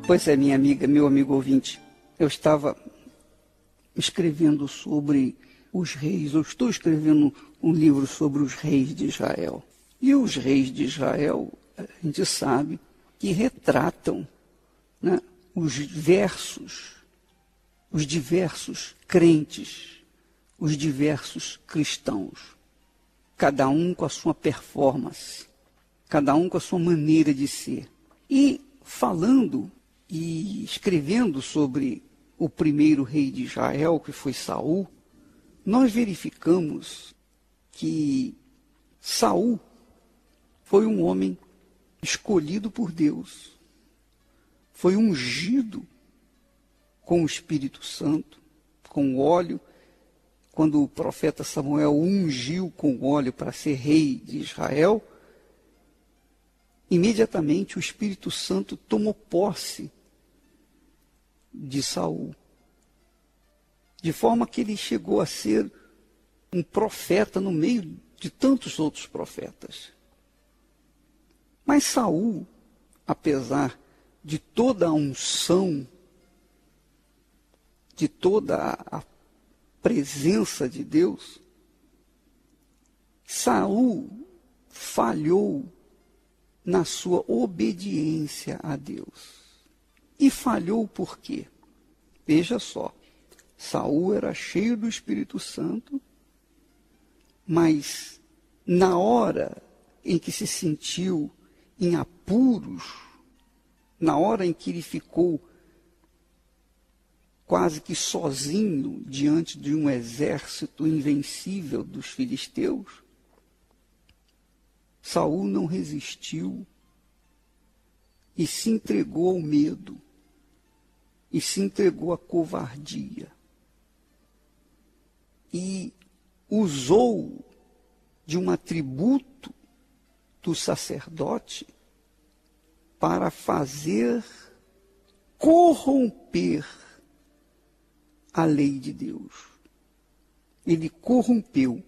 Pois é, minha amiga, meu amigo ouvinte, eu estava escrevendo sobre os reis, eu estou escrevendo um livro sobre os reis de Israel. E os reis de Israel, a gente sabe que retratam, né, os diversos crentes, os diversos cristãos, cada um com a sua performance, cada um com a sua maneira de ser. E falando e escrevendo sobre o primeiro rei de Israel, que foi Saul, nós verificamos que Saul foi um homem escolhido por Deus, foi ungido com o Espírito Santo, com óleo. Quando o profeta Samuel ungiu com óleo para ser rei de Israel, imediatamente o Espírito Santo tomou posse de Saul, de forma que ele chegou a ser um profeta no meio de tantos outros profetas. Mas Saul, apesar de toda a unção, de toda a presença de Deus, Saul falhou na sua obediência a Deus. E falhou por quê? Veja só, Saul era cheio do Espírito Santo, mas na hora em que se sentiu em apuros, na hora em que ele ficou quase que sozinho diante de um exército invencível dos filisteus, Saul não resistiu e se entregou ao medo, e se entregou à covardia. E usou de um atributo do sacerdote para fazer corromper a lei de Deus. Ele corrompeu,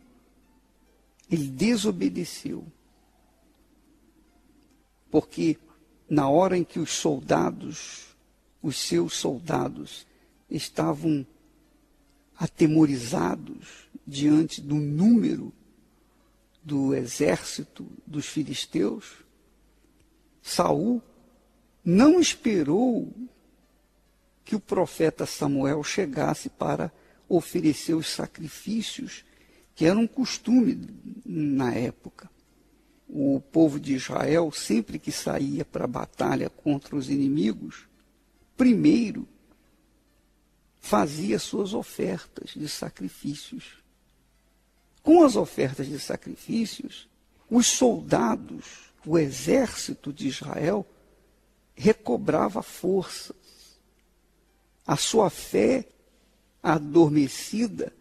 ele desobedeceu. Porque na hora em que os seus soldados, estavam atemorizados diante do número do exército dos filisteus, Saul não esperou que o profeta Samuel chegasse para oferecer os sacrifícios que eram um costume na época. O povo de Israel, sempre que saía para a batalha contra os inimigos, primeiro fazia suas ofertas de sacrifícios. Com as ofertas de sacrifícios, os soldados, o exército de Israel, recobrava forças. A sua fé adormecida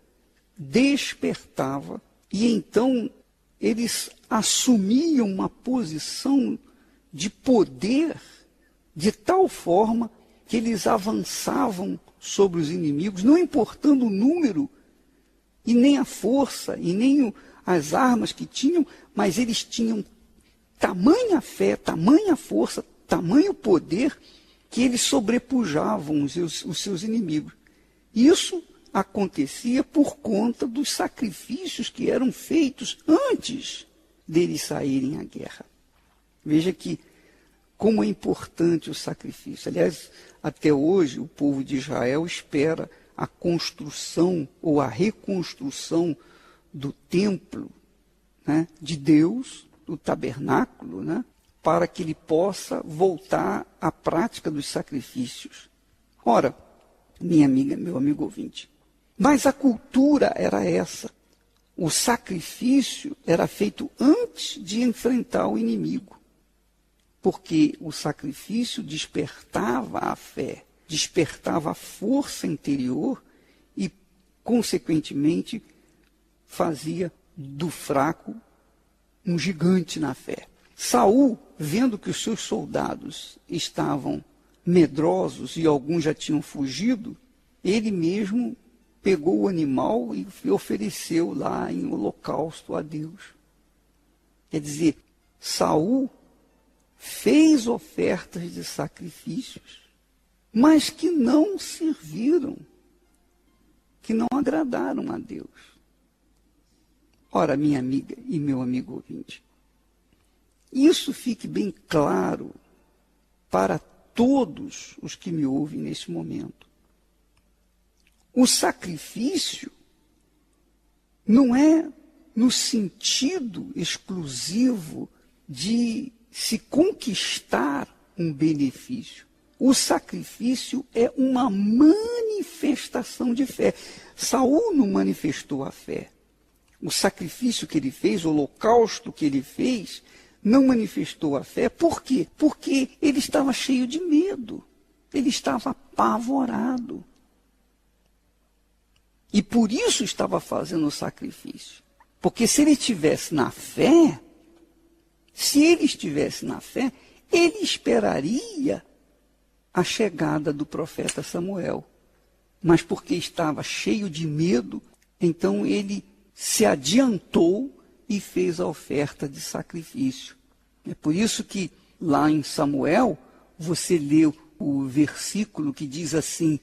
despertava, e então eles assumiam uma posição de poder de tal forma que eles avançavam sobre os inimigos, não importando o número, e nem a força, e nem as armas que tinham, mas eles tinham tamanha fé, tamanha força, tamanho poder, que eles sobrepujavam os seus inimigos. Isso acontecia por conta dos sacrifícios que eram feitos antes deles saírem à guerra. Veja que como é importante o sacrifício. Aliás, até hoje o povo de Israel espera a construção ou a reconstrução do templo, né, de Deus, do tabernáculo, né, para que ele possa voltar à prática dos sacrifícios. Ora, minha amiga, meu amigo ouvinte, mas a cultura era essa. O sacrifício era feito antes de enfrentar o inimigo, porque o sacrifício despertava a fé, despertava a força interior e, consequentemente, fazia do fraco um gigante na fé. Saul, vendo que os seus soldados estavam medrosos e alguns já tinham fugido, ele mesmo pegou o animal e ofereceu lá em holocausto a Deus. Quer dizer, Saul fez ofertas de sacrifícios mas que não serviram, que não agradaram a Deus. Ora, minha amiga e meu amigo ouvinte, isso fique bem claro para todos os que me ouvem neste momento. O sacrifício não é no sentido exclusivo de se conquistar um benefício. O sacrifício é uma manifestação de fé. Saul não manifestou a fé. O sacrifício que ele fez, o holocausto que ele fez, não manifestou a fé. Por quê? Porque ele estava cheio de medo. Ele estava apavorado. E por isso estava fazendo o sacrifício. Porque se ele estivesse na fé, ele esperaria a chegada do profeta Samuel. Mas porque estava cheio de medo, então ele se adiantou e fez a oferta de sacrifício. É por isso que lá em Samuel, você lê o versículo que diz assim: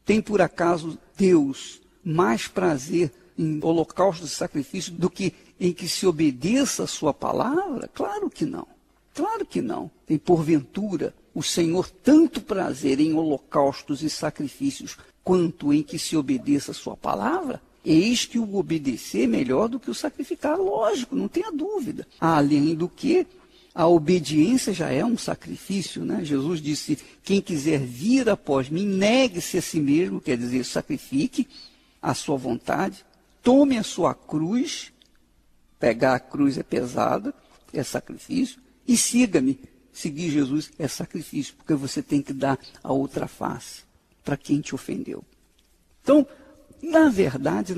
tem por acaso Deus mais prazer em holocausto de sacrifício do que em que se obedeça a sua palavra? Claro que não. Claro que não. Tem porventura o Senhor tanto prazer em holocaustos e sacrifícios quanto em que se obedeça a sua palavra? Eis que o obedecer é melhor do que o sacrificar, lógico, não tenha dúvida. Além do que, a obediência já é um sacrifício, né? Jesus disse: quem quiser vir após mim, negue-se a si mesmo, quer dizer, sacrifique a sua vontade, tome a sua cruz, pegar a cruz é pesada, é sacrifício, e siga-me. Seguir Jesus é sacrifício, porque você tem que dar a outra face para quem te ofendeu. Então, na verdade,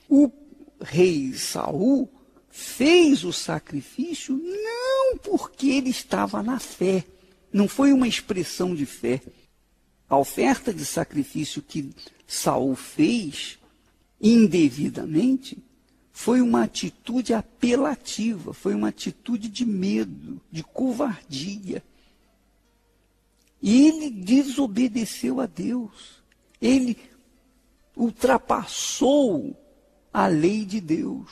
o rei Saul fez o sacrifício não porque ele estava na fé, não foi uma expressão de fé. A oferta de sacrifício que Saul fez indevidamente foi uma atitude apelativa, foi uma atitude de medo, de covardia. E ele desobedeceu a Deus. Ele ultrapassou a lei de Deus.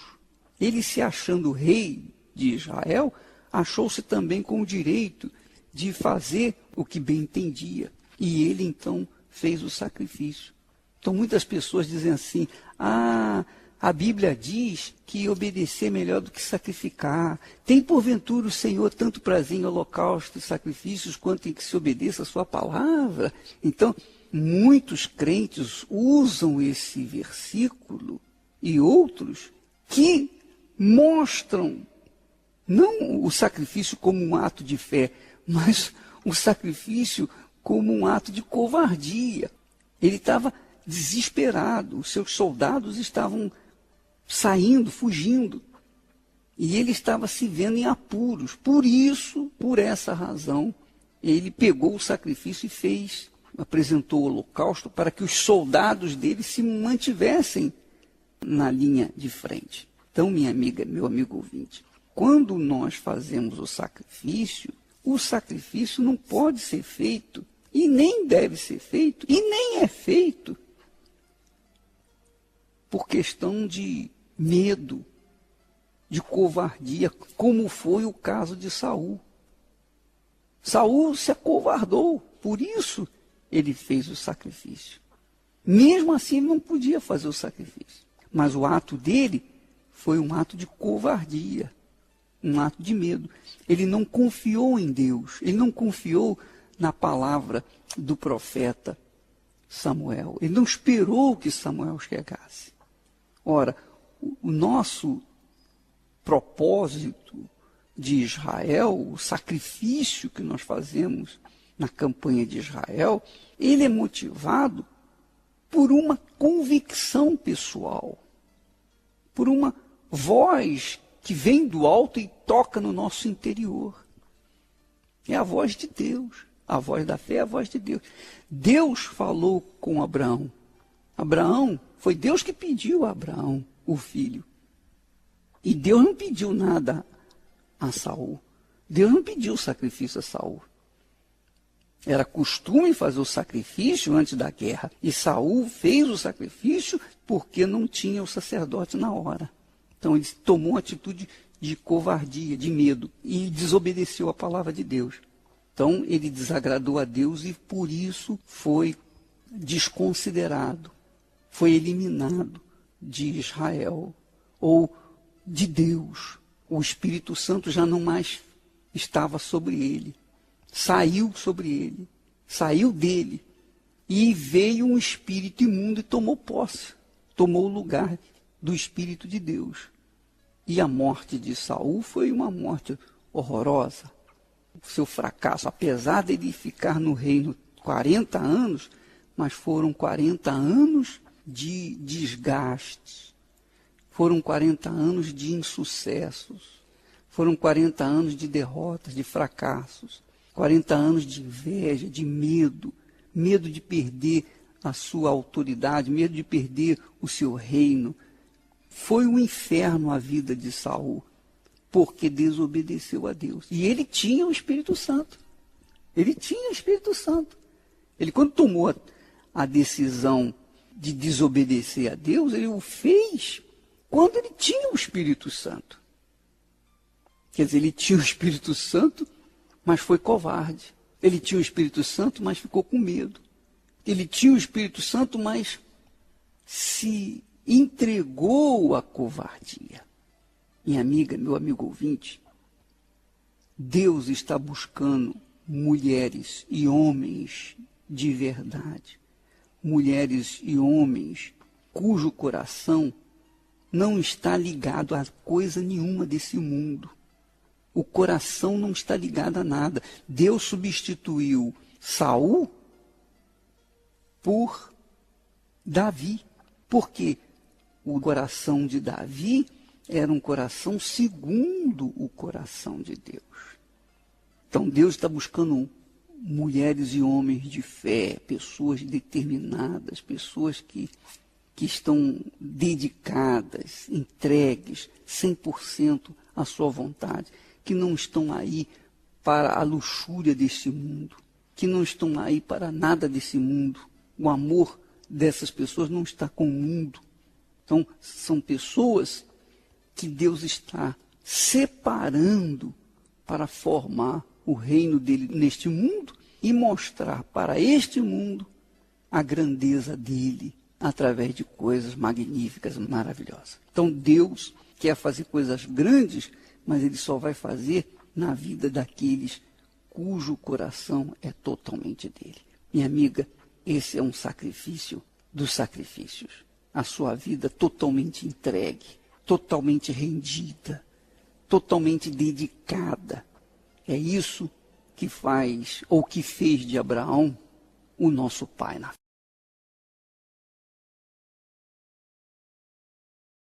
Ele, se achando rei de Israel, achou-se também com o direito de fazer o que bem entendia. E ele, então, fez o sacrifício. Então, muitas pessoas dizem assim: a Bíblia diz que obedecer é melhor do que sacrificar. Tem, porventura, o Senhor tanto prazer em holocausto e sacrifícios quanto em que se obedeça a sua palavra? Então, muitos crentes usam esse versículo e outros que mostram não o sacrifício como um ato de fé, mas o sacrifício como um ato de covardia. Ele estava desesperado, os seus soldados estavam saindo, fugindo, e ele estava se vendo em apuros. Por isso, por essa razão, ele pegou o sacrifício e fez, apresentou o holocausto para que os soldados dele se mantivessem na linha de frente. Então, minha amiga, meu amigo ouvinte, quando nós fazemos o sacrifício não pode ser feito, e nem deve ser feito, e nem é feito por questão de medo, de covardia, como foi o caso de Saul. Saul se acovardou, por isso ele fez o sacrifício. Mesmo assim, ele não podia fazer o sacrifício. Mas o ato dele foi um ato de covardia, um ato de medo. Ele não confiou em Deus, ele não confiou na palavra do profeta Samuel. Ele não esperou que Samuel chegasse. Ora, o nosso propósito de Israel, o sacrifício que nós fazemos na campanha de Israel, ele é motivado por uma convicção pessoal, por uma voz que vem do alto e toca no nosso interior. É a voz de Deus. A voz da fé é a voz de Deus. Deus falou com Abraão. Abraão, foi Deus que pediu a Abraão o filho. E Deus não pediu nada a Saul. Deus não pediu sacrifício a Saul. Era costume fazer o sacrifício antes da guerra. E Saul fez o sacrifício porque não tinha o sacerdote na hora. Então ele tomou uma atitude de covardia, de medo, e desobedeceu a palavra de Deus. Então ele desagradou a Deus e por isso foi desconsiderado, foi eliminado de Israel, ou de Deus. O Espírito Santo já não mais estava sobre ele. Saiu sobre ele, saiu dele, e veio um espírito imundo e tomou posse, tomou o lugar do Espírito de Deus. E a morte de Saul foi uma morte horrorosa. O seu fracasso, apesar dele ficar no reino 40 anos, mas foram 40 anos de desgastes, foram 40 anos de insucessos, foram 40 anos de derrotas, de fracassos. 40 anos de inveja, de medo, medo de perder a sua autoridade, medo de perder o seu reino. Foi um inferno a vida de Saul, porque desobedeceu a Deus. E ele tinha o Espírito Santo. Ele tinha o Espírito Santo. Ele, quando tomou a decisão de desobedecer a Deus, ele o fez quando ele tinha o Espírito Santo. Quer dizer, ele tinha o Espírito Santo, mas foi covarde. Ele tinha o Espírito Santo, mas ficou com medo. Ele tinha o Espírito Santo, mas se entregou à covardia. Minha amiga, meu amigo ouvinte, Deus está buscando mulheres e homens de verdade. Mulheres e homens cujo coração não está ligado a coisa nenhuma desse mundo. O coração não está ligado a nada. Deus substituiu Saul por Davi. Por quê? O coração de Davi era um coração segundo o coração de Deus. Então Deus está buscando mulheres e homens de fé, pessoas determinadas, pessoas que estão dedicadas, entregues 100% à sua vontade, que não estão aí para a luxúria desse mundo, que não estão aí para nada desse mundo. O amor dessas pessoas não está com o mundo. Então, são pessoas que Deus está separando para formar o reino dele neste mundo e mostrar para este mundo a grandeza dele através de coisas magníficas, maravilhosas. Então, Deus quer fazer coisas grandes, mas ele só vai fazer na vida daqueles cujo coração é totalmente dele. Minha amiga, esse é um sacrifício dos sacrifícios. A sua vida totalmente entregue, totalmente rendida, totalmente dedicada. É isso que faz, ou que fez de Abraão, o nosso pai na fé.